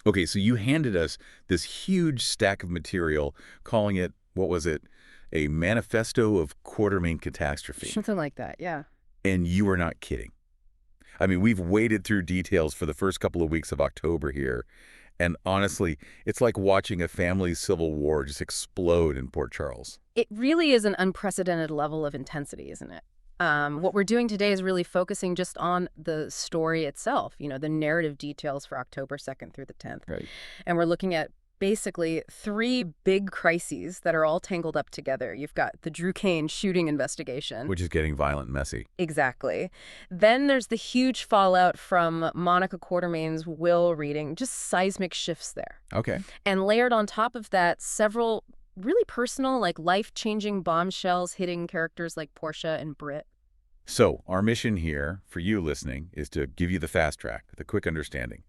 Okay, so you handed us this huge stack of material, calling it, what was it, a manifesto of Quartermain catastrophe. Something like that, yeah. And you are not kidding. I mean, we've waded through details for the first couple of weeks of October here, and honestly, it's like watching a family civil war just explode in Port Charles. It really is an unprecedented level of intensity, isn't it? What we're doing today is really focusing just on the story itself, the narrative details for October 2nd through the 10th. Right. And we're looking at basically three big crises that are all tangled up together. You've got the Drew Kane shooting investigation. Which is getting violent and messy. Exactly. Then there's the huge fallout from Monica Quartermain's will reading, just seismic shifts there. Okay. And layered on top of that, several really personal, like life-changing bombshells hitting characters like Portia and Britt. So our mission here, for you listening, is to give you the fast track, the quick understanding.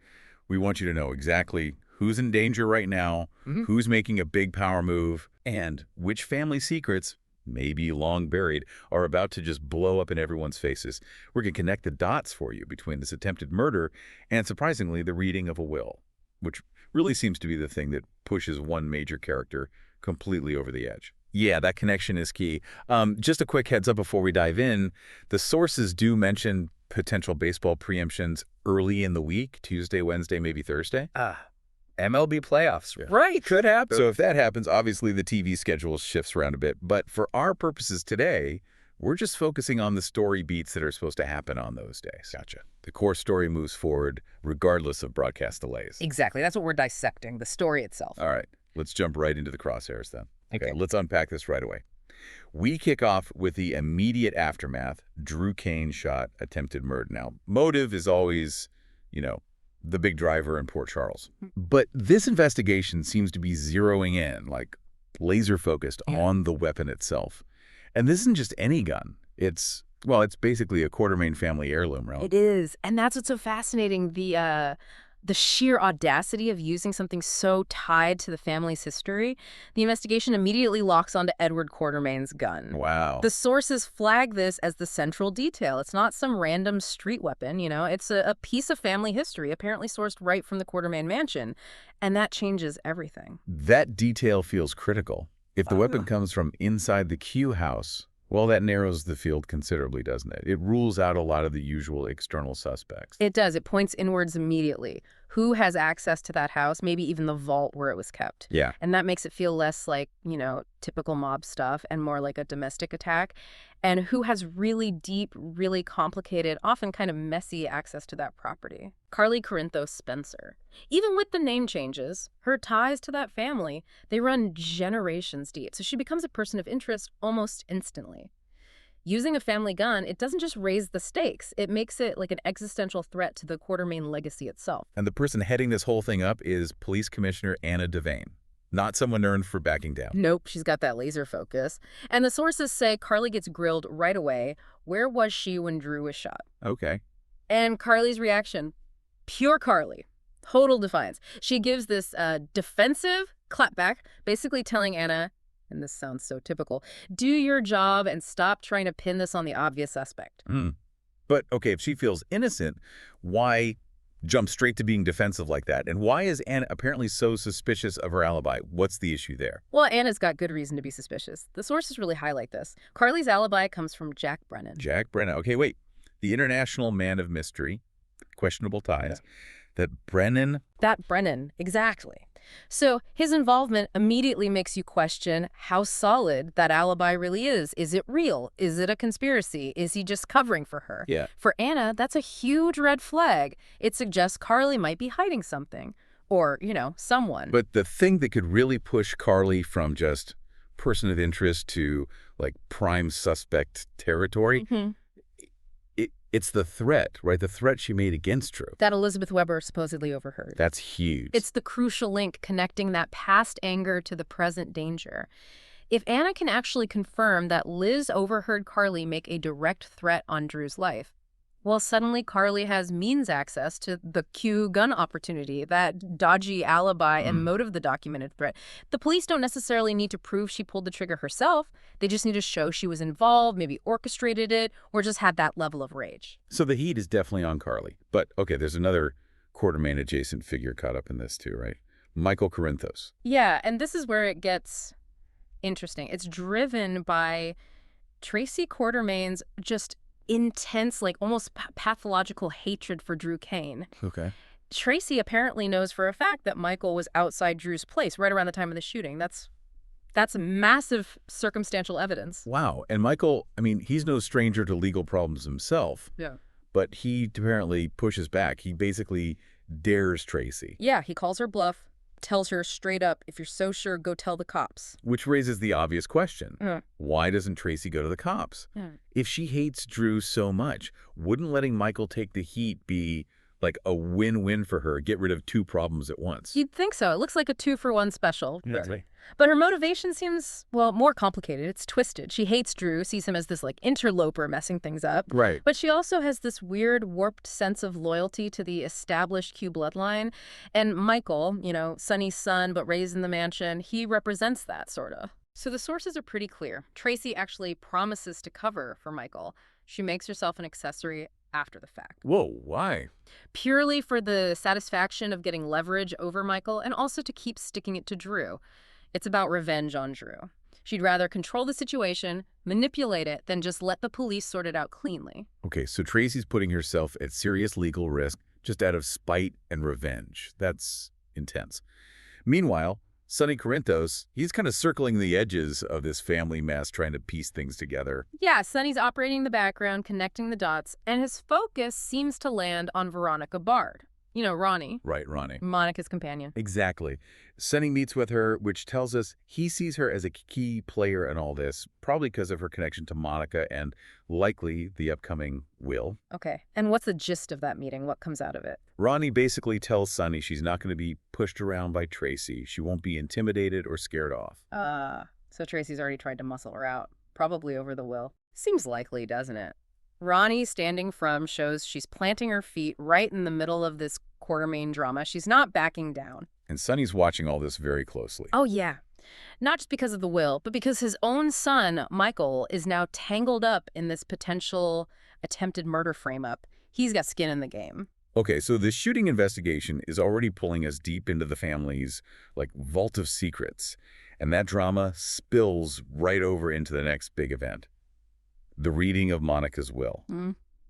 We want you to know exactly who's in danger right now, who's making a big power move, and which family secrets, maybe long buried, are about to just blow up in everyone's faces. We're going to connect the dots for you between this attempted murder and, surprisingly, the reading of a will, which really seems to be the thing that pushes one major character completely over the edge. Yeah, that connection is key. Just a quick heads up before we dive in. The sources do mention potential baseball preemptions early in the week, Tuesday, Wednesday, maybe Thursday. MLB playoffs. Yeah. Right, could happen. So if that happens, obviously the TV schedule shifts around a bit. But for our purposes today, we're just focusing on the story beats that are supposed to happen on those days. Gotcha. The core story moves forward regardless of broadcast delays. Exactly. That's what we're dissecting, the story itself. All right. Let's jump right into the crosshairs then. Okay. Let's unpack this right away. We kick off with the immediate aftermath, Drew Kane shot, attempted murder. Now, motive is always, the big driver in Port Charles. But this investigation seems to be zeroing in, like laser focused on the weapon itself. And this isn't just any gun. It's basically a Quartermain family heirloom, right? It is. And that's what's so fascinating, the sheer audacity of using something so tied to the family's history. The investigation immediately locks onto Edward Quartermain's gun. Wow. The sources flag this as the central detail. It's not some random street weapon, It's a piece of family history, apparently sourced right from the Quartermain mansion. And that changes everything. That detail feels critical. If the weapon comes from inside the Q house, well, that narrows the field considerably, doesn't it? It rules out a lot of the usual external suspects. It does. It points inwards immediately. Who has access to that house, maybe even the vault where it was kept. Yeah. And that makes it feel less like, typical mob stuff and more like a domestic attack. And who has really deep, really complicated, often kind of messy access to that property. Carly Corinthos Spencer. Even with the name changes, her ties to that family, they run generations deep. So she becomes a person of interest almost instantly. Using a family gun, it doesn't just raise the stakes. It makes it like an existential threat to the Quartermain legacy itself. And the person heading this whole thing up is Police Commissioner Anna Devane. Not someone earned for backing down. Nope, she's got that laser focus. And the sources say Carly gets grilled right away. Where was she when Drew was shot? Okay. And Carly's reaction, pure Carly. Total defiance. She gives this defensive clapback, basically telling Anna, and this sounds so typical, do your job and stop trying to pin this on the obvious suspect. But, okay, if she feels innocent, why jump straight to being defensive like that? And why is Anna apparently so suspicious of her alibi? What's the issue there? Well, Anna's got good reason to be suspicious. The sources really highlight this. Carly's alibi comes from Jack Brennan. Jack Brennan. Okay, wait. The international man of mystery, questionable ties. That Brennan, exactly. So his involvement immediately makes you question how solid that alibi really is. Is it real? Is it a conspiracy? Is he just covering for her? Yeah. For Anna, that's a huge red flag. It suggests Carly might be hiding something. Or, someone. But the thing that could really push Carly from just person of interest to, like, prime suspect territory, it's the threat, right? The threat she made against Drew. That Elizabeth Weber supposedly overheard. That's huge. It's the crucial link connecting that past anger to the present danger. If Anna can actually confirm that Liz overheard Carly make a direct threat on Drew's life, well, suddenly Carly has means access to the Q gun opportunity, that dodgy alibi and motive of the documented threat. The police don't necessarily need to prove she pulled the trigger herself. They just need to show she was involved, maybe orchestrated it, or just had that level of rage. So the heat is definitely on Carly. But, okay, there's another Quartermain adjacent figure caught up in this too, right? Michael Corinthos. Yeah, and this is where it gets interesting. It's driven by Tracy Quartermain's just intense, like almost pathological hatred for Drew Kane. Okay. Tracy apparently knows for a fact that Michael was outside Drew's place right around the time of the shooting. That's massive circumstantial evidence. Wow. And Michael, I mean, he's no stranger to legal problems himself. Yeah. But he apparently pushes back. He basically dares Tracy. Yeah, he calls her bluff, tells her straight up, if you're so sure, go tell the cops. Which raises the obvious question. Why doesn't Tracy go to the cops? If she hates Drew so much, wouldn't letting Michael take the heat be like a win-win for her, get rid of two problems at once? You'd think so. It looks like a 2-for-1 special. Exactly. But her motivation seems, well, more complicated. It's twisted. She hates Drew, sees him as this, like, interloper messing things up. Right. But she also has this weird, warped sense of loyalty to the established Q bloodline. And Michael, you know, Sonny's son, but raised in the mansion, he represents that, sort of. So the sources are pretty clear. Tracy actually promises to cover for Michael. She makes herself an accessory after the fact. Whoa, why? Purely for the satisfaction of getting leverage over Michael and also to keep sticking it to Drew. It's about revenge on Drew. She'd rather control the situation, manipulate it, than just let the police sort it out cleanly. Okay, so Tracy's putting herself at serious legal risk just out of spite and revenge. That's intense. Meanwhile, Sonny Corinthos, he's kind of circling the edges of this family mess, trying to piece things together. Yeah, Sonny's operating in the background, connecting the dots, and his focus seems to land on Veronica Bard. You know, Ronnie. Right, Ronnie. Monica's companion. Exactly. Sonny meets with her, which tells us he sees her as a key player in all this, probably because of her connection to Monica and likely the upcoming Will. Okay, and what's the gist of that meeting? What comes out of it? Ronnie basically tells Sonny she's not going to be pushed around by Tracy. She won't be intimidated or scared off. So Tracy's already tried to muscle her out, probably over the Will. Seems likely, doesn't it? Ronnie standing from shows she's planting her feet right in the middle of this Quartermain drama. She's not backing down. And Sonny's watching all this very closely. Oh, yeah. Not just because of the Will, but because his own son, Michael, is now tangled up in this potential attempted murder frame-up. He's got skin in the game. Okay, so the shooting investigation is already pulling us deep into the family's, like, vault of secrets. And that drama spills right over into the next big event. The reading of Monica's will.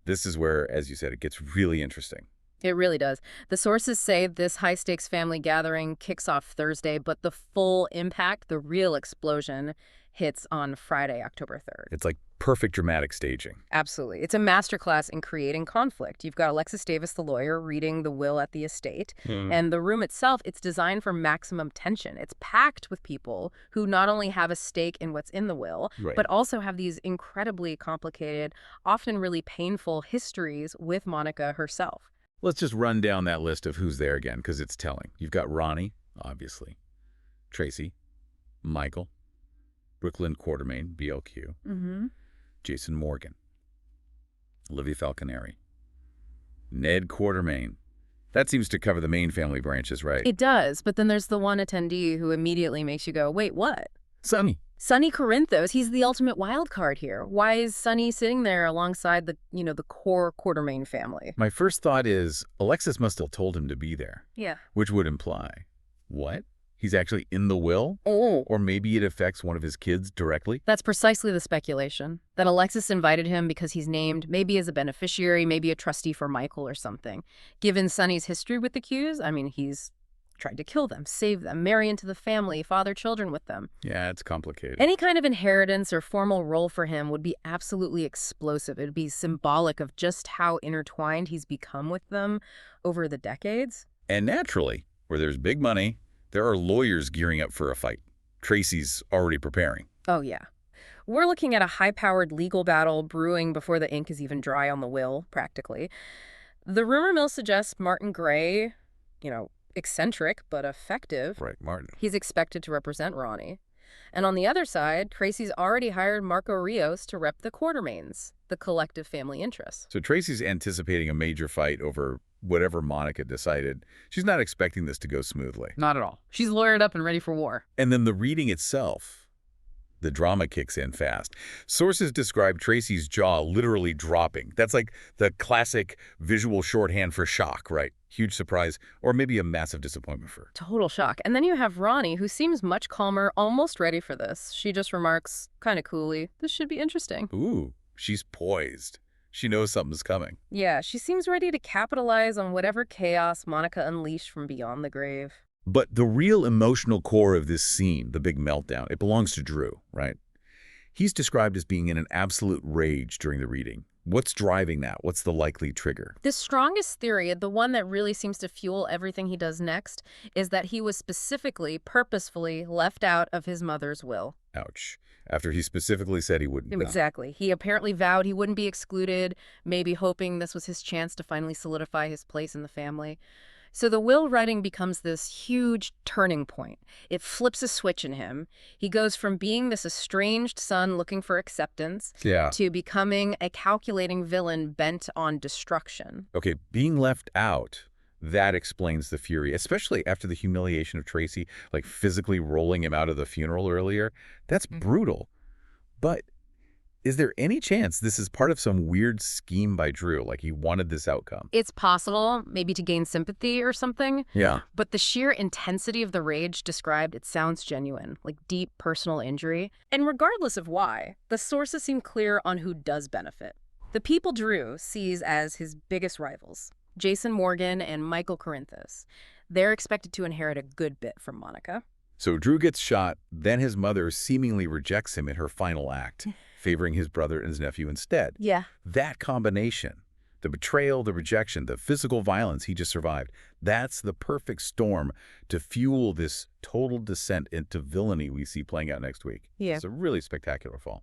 This is where, as you said, it gets really interesting. It really does. The sources say this high-stakes family gathering kicks off Thursday, but the full impact, the real explosion, hits on Friday, October 3rd. It's like perfect dramatic staging. Absolutely. It's a masterclass in creating conflict. You've got Alexis Davis, the lawyer, reading the will at the estate. And the room itself, it's designed for maximum tension. It's packed with people who not only have a stake in what's in the will, but also have these incredibly complicated, often really painful histories with Monica herself. Let's just run down that list of who's there again, because it's telling. You've got Ronnie, obviously. Tracy. Michael. Brooklyn Quartermain, BLQ. Jason Morgan. Olivia Falconeri. Ned Quartermain. That seems to cover the main family branches, right? It does, but then there's the one attendee who immediately makes you go, wait, what? Sonny. Sonny Corinthos, he's the ultimate wild card here. Why is Sonny sitting there alongside the, the core Quartermain family? My first thought is Alexis must have told him to be there. Yeah. Which would imply, what? He's actually in the will? Oh. Or maybe it affects one of his kids directly? That's precisely the speculation. That Alexis invited him because he's named, maybe as a beneficiary, maybe a trustee for Michael or something. Given Sonny's history with the Qs, I mean, he's tried to kill them, save them, marry into the family, father children with them. Yeah, it's complicated. Any kind of inheritance or formal role for him would be absolutely explosive. It would be symbolic of just how intertwined he's become with them over the decades. And naturally, where there's big money, there are lawyers gearing up for a fight. Tracy's already preparing. Oh, yeah. We're looking at a high-powered legal battle brewing before the ink is even dry on the will, practically. The rumor mill suggests Martin Gray, eccentric but effective. Right, Martin. He's expected to represent Ronnie. And on the other side, Tracy's already hired Marco Rios to rep the Quartermains, the collective family interests. So Tracy's anticipating a major fight over whatever Monica decided. She's not expecting this to go smoothly. Not at all. She's lawyered up and ready for war. And then the reading itself, the drama kicks in fast. Sources describe Tracy's jaw literally dropping. That's like the classic visual shorthand for shock, right? Huge surprise, or maybe a massive disappointment for her. Total shock. And then you have Ronnie, who seems much calmer, almost ready for this. She just remarks, kind of coolly, this should be interesting. Ooh, she's poised. She knows something's coming. Yeah, she seems ready to capitalize on whatever chaos Monica unleashed from beyond the grave. But the real emotional core of this scene, the big meltdown, it belongs to Drew, right? He's described as being in an absolute rage during the reading. What's driving that? What's the likely trigger? The strongest theory, the one that really seems to fuel everything he does next, is that he was specifically, purposefully left out of his mother's will. Ouch. After he specifically said he wouldn't. Exactly. He apparently vowed he wouldn't be excluded, maybe hoping this was his chance to finally solidify his place in the family. So the will writing becomes this huge turning point. It flips a switch in him. He goes from being this estranged son looking for acceptance to becoming a calculating villain bent on destruction. Okay, being left out, that explains the fury, especially after the humiliation of Tracy, like physically rolling him out of the funeral earlier. That's brutal. But is there any chance this is part of some weird scheme by Drew, like he wanted this outcome? It's possible, maybe to gain sympathy or something. Yeah. But the sheer intensity of the rage described, it sounds genuine, like deep personal injury. And regardless of why, the sources seem clear on who does benefit. The people Drew sees as his biggest rivals, Jason Morgan and Michael Corinthus. They're expected to inherit a good bit from Monica. So Drew gets shot, then his mother seemingly rejects him in her final act, favoring his brother and his nephew instead. Yeah. That combination, the betrayal, the rejection, the physical violence he just survived, that's the perfect storm to fuel this total descent into villainy we see playing out next week. Yeah. It's a really spectacular fall.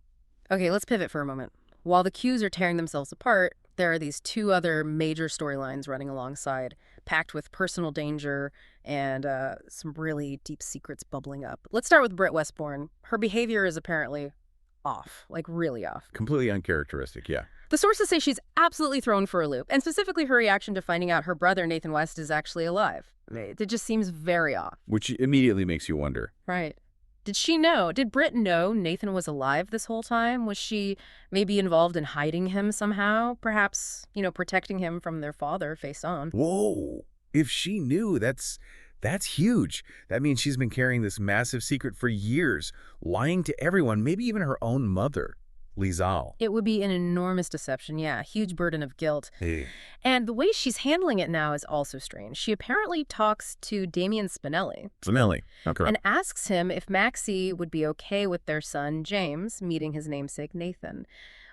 Okay, let's pivot for a moment. While the cues are tearing themselves apart, there are these two other major storylines running alongside, packed with personal danger and some really deep secrets bubbling up. Let's start with Britt Westbourne. Her behavior is apparently off, like really off. Completely uncharacteristic, yeah. The sources say she's absolutely thrown for a loop, and specifically her reaction to finding out her brother, Nathan West, is actually alive. It just seems very off. Which immediately makes you wonder. Right. Did Britt know Nathan was alive this whole time? Was she maybe involved in hiding him somehow? Perhaps, protecting him from their father, Faison. Whoa! If she knew, that's huge. That means she's been carrying this massive secret for years, lying to everyone, maybe even her own mother, Lizal. It would be an enormous deception, yeah, a huge burden of guilt. Hey. And the way she's handling it now is also strange. She apparently talks to Damien Spinelli. Spinelli, okay. And asks him if Maxie would be okay with their son, James, meeting his namesake, Nathan.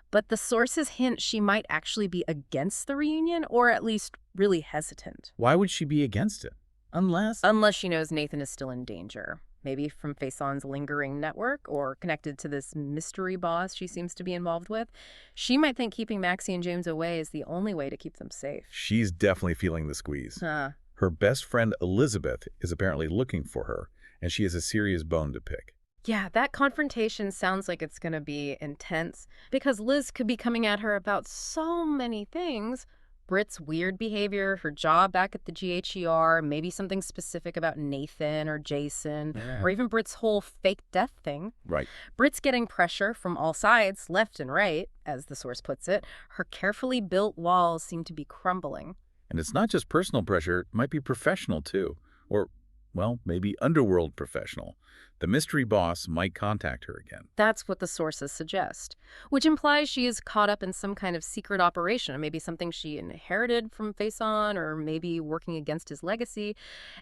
But the sources hint she might actually be against the reunion, or at least really hesitant. Why would she be against it? Unless she knows Nathan is still in danger. Maybe from Faison's lingering network or connected to this mystery boss she seems to be involved with. She might think keeping Maxie and James away is the only way to keep them safe. She's definitely feeling the squeeze. Her best friend Elizabeth is apparently looking for her, and she has a serious bone to pick. Yeah, that confrontation sounds like it's going to be intense because Liz could be coming at her about so many things. Britt's weird behavior, her job back at the GHER, maybe something specific about Nathan or Jason, or even Britt's whole fake death thing. Right. Britt's getting pressure from all sides, left and right, as the source puts it. Her carefully built walls seem to be crumbling. And it's not just personal pressure, it might be professional too. Or, well, maybe underworld professional. The mystery boss might contact her again. That's what the sources suggest, which implies she is caught up in some kind of secret operation, or maybe something she inherited from Faison, or maybe working against his legacy.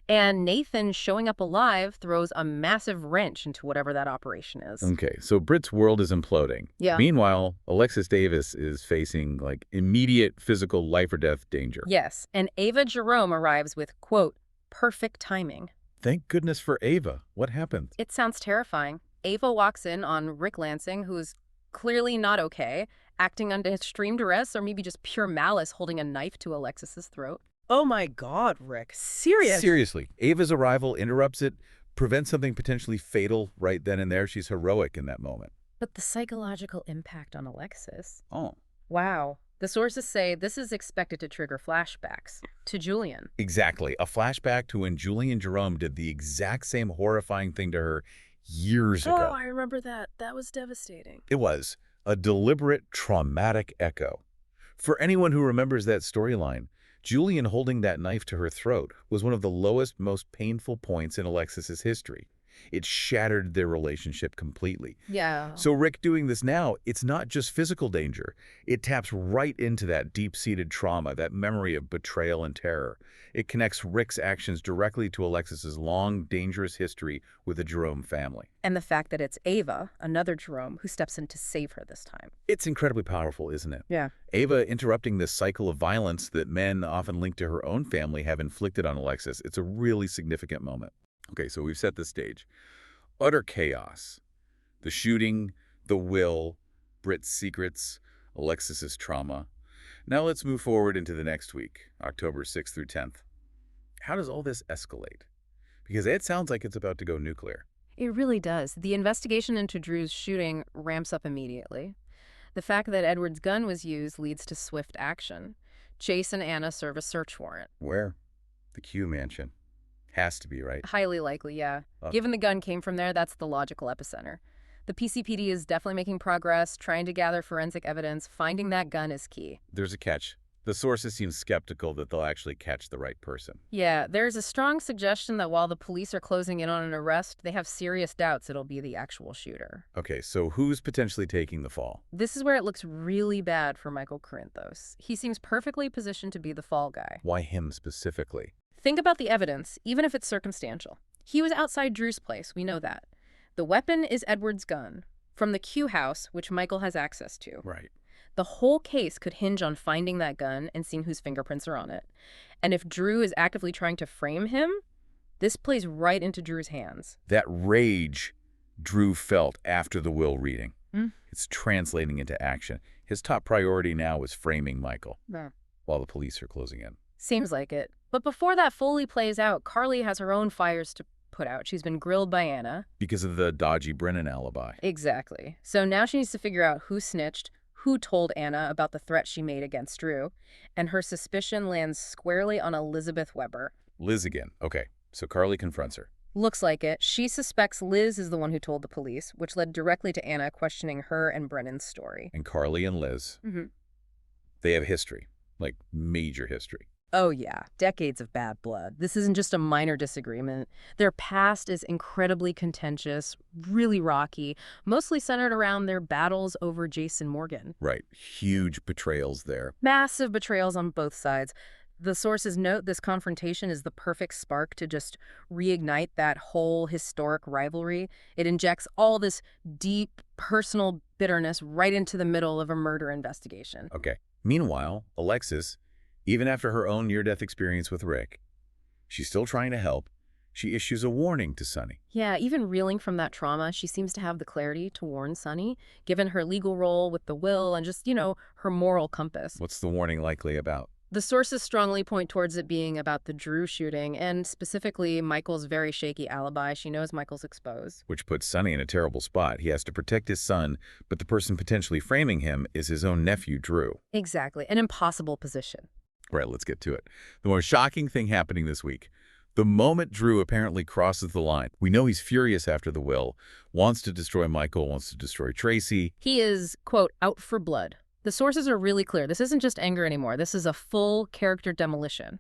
And Nathan showing up alive throws a massive wrench into whatever that operation is. Okay, so Britt's world is imploding. Yeah. Meanwhile, Alexis Davis is facing, immediate physical life or death danger. Yes, and Ava Jerome arrives with, quote, perfect timing. Thank goodness for Ava. What happened? It sounds terrifying. Ava walks in on Rick Lansing, who's clearly not okay, acting under extreme duress or maybe just pure malice, holding a knife to Alexis's throat. Oh my God, Rick. Seriously. Ava's arrival interrupts it, prevents something potentially fatal right then and there. She's heroic in that moment. But the psychological impact on Alexis. Oh. Wow. The sources say this is expected to trigger flashbacks to Julian. Exactly. A flashback to when Julian Jerome did the exact same horrifying thing to her years ago. Oh, I remember that. That was devastating. It was a deliberate, traumatic echo. For anyone who remembers that storyline, Julian holding that knife to her throat was one of the lowest, most painful points in Alexis's history. It shattered their relationship completely. Yeah. So Rick doing this now, it's not just physical danger. It taps right into that deep-seated trauma, that memory of betrayal and terror. It connects Rick's actions directly to Alexis's long, dangerous history with the Jerome family. And the fact that it's Ava, another Jerome, who steps in to save her this time. It's incredibly powerful, isn't it? Yeah. Ava interrupting this cycle of violence that men often linked to her own family have inflicted on Alexis. It's a really significant moment. Okay, so we've set the stage. Utter chaos. The shooting, the will, Britt's secrets, Alexis's trauma. Now let's move forward into the next week, October 6th through 10th. How does all this escalate? Because it sounds like it's about to go nuclear. It really does. The investigation into Drew's shooting ramps up immediately. The fact that Edward's gun was used leads to swift action. Chase and Anna serve a search warrant. Where? The Q mansion. Has to be, right? Highly likely, yeah. Given the gun came from there, that's the logical epicenter. The PCPD is definitely making progress, trying to gather forensic evidence. Finding that gun is key. There's a catch. The sources seem skeptical that they'll actually catch the right person. Yeah, there's a strong suggestion that while the police are closing in on an arrest, they have serious doubts it'll be the actual shooter. Okay, so who's potentially taking the fall? This is where it looks really bad for Michael Corinthos. He seems perfectly positioned to be the fall guy. Why him specifically? Think about the evidence, even if it's circumstantial. He was outside Drew's place, we know that. The weapon is Edward's gun, from the Q house, which Michael has access to. Right. The whole case could hinge on finding that gun and seeing whose fingerprints are on it. And if Drew is actively trying to frame him, this plays right into Drew's hands. That rage Drew felt after the will reading. It's translating into action. His top priority now is framing Michael, while the police are closing in. Seems like it. But before that fully plays out, Carly has her own fires to put out. She's been grilled by Anna. Because of the dodgy Brennan alibi. Exactly. So now she needs to figure out who snitched, who told Anna about the threat she made against Drew, and her suspicion lands squarely on Elizabeth Weber. Liz again. Okay, so Carly confronts her. Looks like it. She suspects Liz is the one who told the police, which led directly to Anna questioning her and Brennan's story. And Carly and Liz, they have history, like major history. Oh, yeah. Decades of bad blood. This isn't just a minor disagreement. Their past is incredibly contentious, really rocky, mostly centered around their battles over Jason Morgan. Right. Huge betrayals there. Massive betrayals on both sides. The sources note this confrontation is the perfect spark to just reignite that whole historic rivalry. It injects all this deep, personal bitterness right into the middle of a murder investigation. Okay. Meanwhile, Alexis, even after her own near-death experience with Rick, she's still trying to help. She issues a warning to Sonny. Yeah, even reeling from that trauma, she seems to have the clarity to warn Sonny, given her legal role with the will and just, her moral compass. What's the warning likely about? The sources strongly point towards it being about the Drew shooting, and specifically Michael's very shaky alibi. She knows Michael's exposed. Which puts Sonny in a terrible spot. He has to protect his son, but the person potentially framing him is his own nephew, Drew. Exactly. An impossible position. Right, let's get to it. The most shocking thing happening this week. The moment Drew apparently crosses the line, we know he's furious after the will, wants to destroy Michael, wants to destroy Tracy. He is, quote, out for blood. The sources are really clear. This isn't just anger anymore. This is a full character demolition.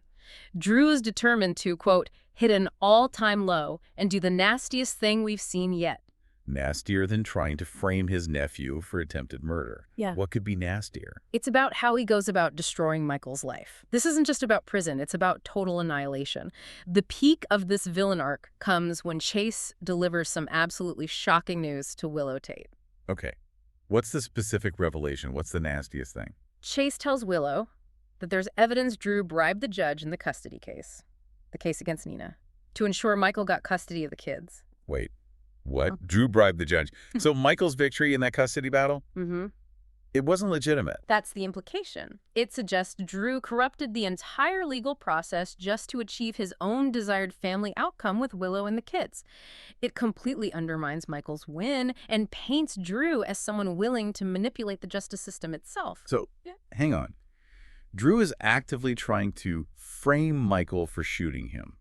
Drew is determined to, quote, hit an all-time low and do the nastiest thing we've seen yet. Nastier than trying to frame his nephew for attempted murder. Yeah. What could be nastier? It's about how he goes about destroying Michael's life. This isn't just about prison. It's about total annihilation. The peak of this villain arc comes when Chase delivers some absolutely shocking news to Willow Tate. Okay. What's the specific revelation? What's the nastiest thing? Chase tells Willow that there's evidence Drew bribed the judge in the custody case, the case against Nina, to ensure Michael got custody of the kids. Wait. What? Drew bribed the judge. So Michael's victory in that custody battle? It wasn't legitimate. That's the implication. It suggests Drew corrupted the entire legal process just to achieve his own desired family outcome with Willow and the kids. It completely undermines Michael's win and paints Drew as someone willing to manipulate the justice system itself. So, hang on. Drew is actively trying to frame Michael for shooting him.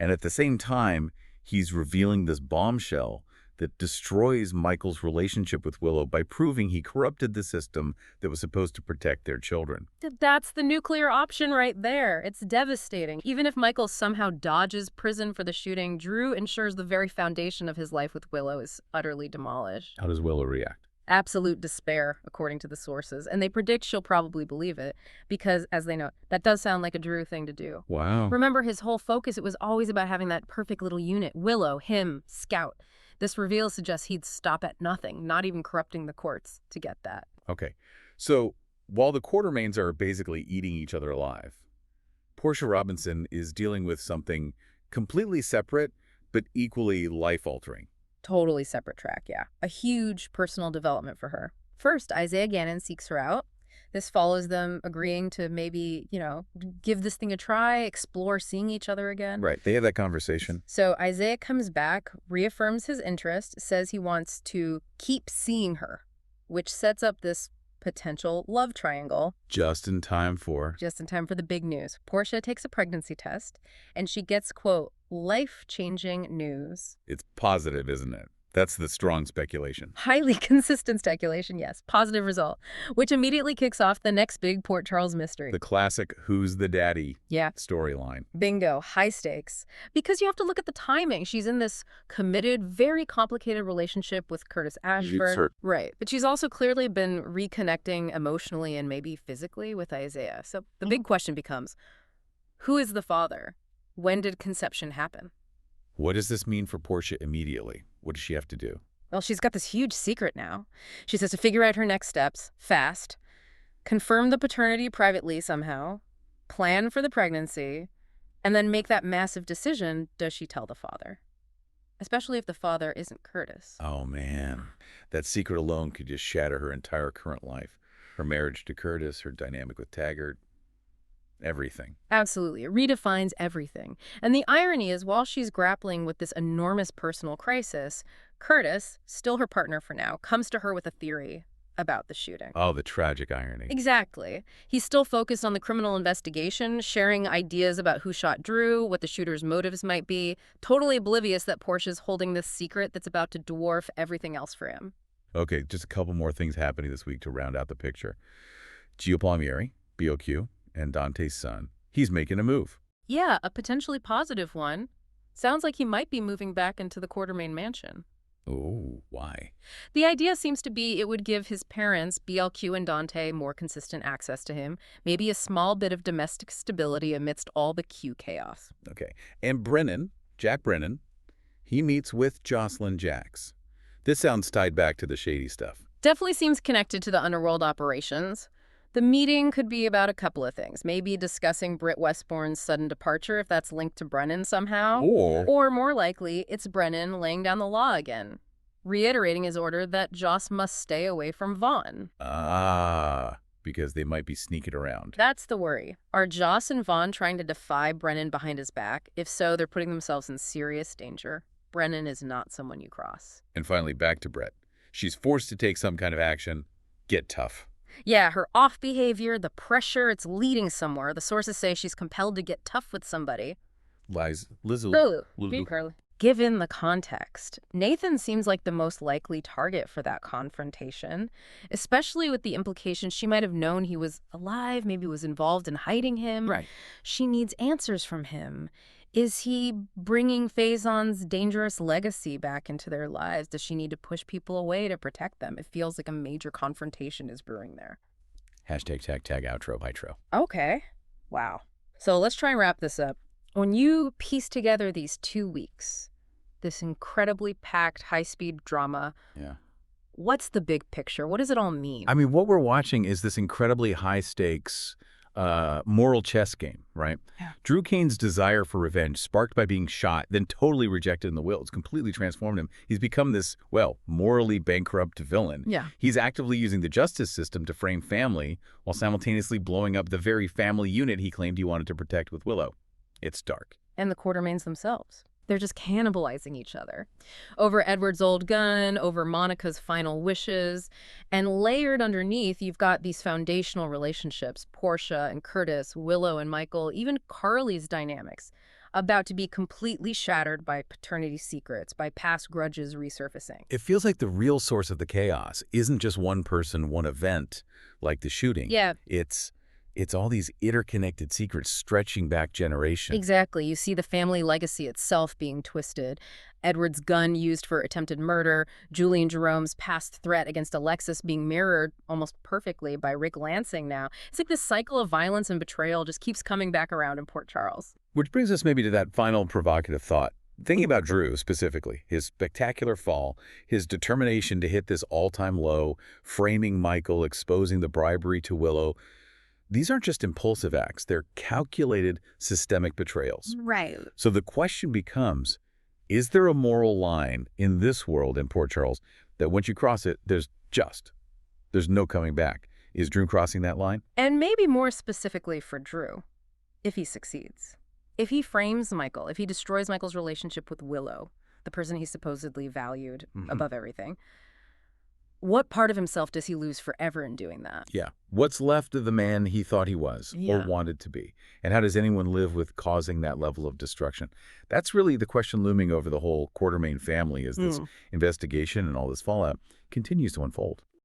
And at the same time, he's revealing this bombshell that destroys Michael's relationship with Willow by proving he corrupted the system that was supposed to protect their children. That's the nuclear option right there. It's devastating. Even if Michael somehow dodges prison for the shooting, Drew ensures the very foundation of his life with Willow is utterly demolished. How does Willow react? Absolute despair, according to the sources. And they predict she'll probably believe it because, as they know, that does sound like a Drew thing to do. Wow. Remember, his whole focus, it was always about having that perfect little unit. Willow, him, Scout. This reveal suggests he'd stop at nothing, not even corrupting the courts, to get that. Okay. So while the Quartermains are basically eating each other alive, Portia Robinson is dealing with something completely separate but equally life-altering. Totally separate track, yeah. A huge personal development for her. First, Isaiah Gannon seeks her out. This follows them agreeing to maybe, give this thing a try, explore seeing each other again. Right. They have that conversation. So Isaiah comes back, reaffirms his interest, says he wants to keep seeing her, which sets up this potential love triangle. Just in time for the big news. Portia takes a pregnancy test, and she gets, quote, life-changing news. It's positive, isn't it? That's the strong speculation. Highly consistent speculation, yes. Positive result, which immediately kicks off the next big Port Charles mystery. The classic who's the daddy storyline. Bingo. High stakes. Because you have to look at the timing. She's in this committed, very complicated relationship with Curtis Ashford. Right. But she's also clearly been reconnecting emotionally and maybe physically with Isaiah. So the big question becomes, who is the father? When did conception happen? What does this mean for Portia immediately? What does she have to do? Well, she's got this huge secret now. She says to figure out her next steps, fast, confirm the paternity privately somehow, plan for the pregnancy, and then make that massive decision, does she tell the father? Especially if the father isn't Curtis. Oh, man. That secret alone could just shatter her entire current life. Her marriage to Curtis, her dynamic with Taggart. Everything. Absolutely. It redefines everything. And the irony is, while she's grappling with this enormous personal crisis, Curtis, still her partner for now, comes to her with a theory about the shooting. Oh, the tragic irony. Exactly. He's still focused on the criminal investigation, sharing ideas about who shot Drew, what the shooter's motives might be, totally oblivious that Portia's holding this secret that's about to dwarf everything else for him. Okay, just a couple more things happening this week to round out the picture. Gio Palmieri, BOQ, and Dante's son. He's making a move. Yeah, a potentially positive one. Sounds like he might be moving back into the Quartermain mansion. Oh, why? The idea seems to be it would give his parents, BLQ and Dante, more consistent access to him, maybe a small bit of domestic stability amidst all the Q chaos. Okay. And Brennan, Jack Brennan, he meets with Jocelyn Jacks. This sounds tied back to the shady stuff. Definitely seems connected to the underworld operations. The meeting could be about a couple of things. Maybe discussing Britt Westbourne's sudden departure, if that's linked to Brennan somehow. Or more likely, it's Brennan laying down the law again, reiterating his order that Joss must stay away from Vaughn. Ah, because they might be sneaking around. That's the worry. Are Joss and Vaughn trying to defy Brennan behind his back? If so, they're putting themselves in serious danger. Brennan is not someone you cross. And finally, back to Brett. She's forced to take some kind of action. Get tough. Yeah, her off behavior, the pressure, it's leading somewhere. The sources say she's compelled to get tough with somebody. Lulu. Carly. Given the context, Nathan seems like the most likely target for that confrontation, especially with the implication she might have known he was alive, maybe was involved in hiding him. Right. She needs answers from him. Is he bringing Faison's dangerous legacy back into their lives? Does she need to push people away to protect them? It feels like a major confrontation is brewing there. Hashtag tag outro, hitro. Okay. Wow. So let's try and wrap this up. When you piece together these 2 weeks, this incredibly packed high-speed drama, what's the big picture? What does it all mean? I mean, what we're watching is this incredibly high-stakes moral chess game, right? Yeah. Drew Kane's desire for revenge, sparked by being shot, then totally rejected in the will, it's completely transformed him. He's become this, morally bankrupt villain. Yeah. He's actively using the justice system to frame family while simultaneously blowing up the very family unit he claimed he wanted to protect with Willow. It's dark. And the Quartermains themselves. They're just cannibalizing each other. Over Edward's old gun, over Monica's final wishes, and layered underneath, you've got these foundational relationships, Portia and Curtis, Willow and Michael, even Carly's dynamics. about to be completely shattered by paternity secrets, by past grudges resurfacing. It feels like the real source of the chaos isn't just one person, one event, like the shooting. Yeah. It's all these interconnected secrets stretching back generations. Exactly. You see the family legacy itself being twisted. Edward's gun used for attempted murder, Julie and Jerome's past threat against Alexis being mirrored almost perfectly by Rick Lansing now. It's like this cycle of violence and betrayal just keeps coming back around in Port Charles. Which brings us maybe to that final provocative thought. Thinking about Drew specifically, his spectacular fall, his determination to hit this all-time low, framing Michael, exposing the bribery to Willow, these aren't just impulsive acts, they're calculated systemic betrayals. Right. So the question becomes, is there a moral line in this world in Port Charles that once you cross it, there's no coming back? Is Drew crossing that line? And maybe more specifically for Drew, if he succeeds. If he frames Michael, if he destroys Michael's relationship with Willow, the person he supposedly valued above everything, what part of himself does he lose forever in doing that? Yeah. What's left of the man he thought he was or wanted to be? And how does anyone live with causing that level of destruction? That's really the question looming over the whole Quartermain family as this investigation and all this fallout continues to unfold.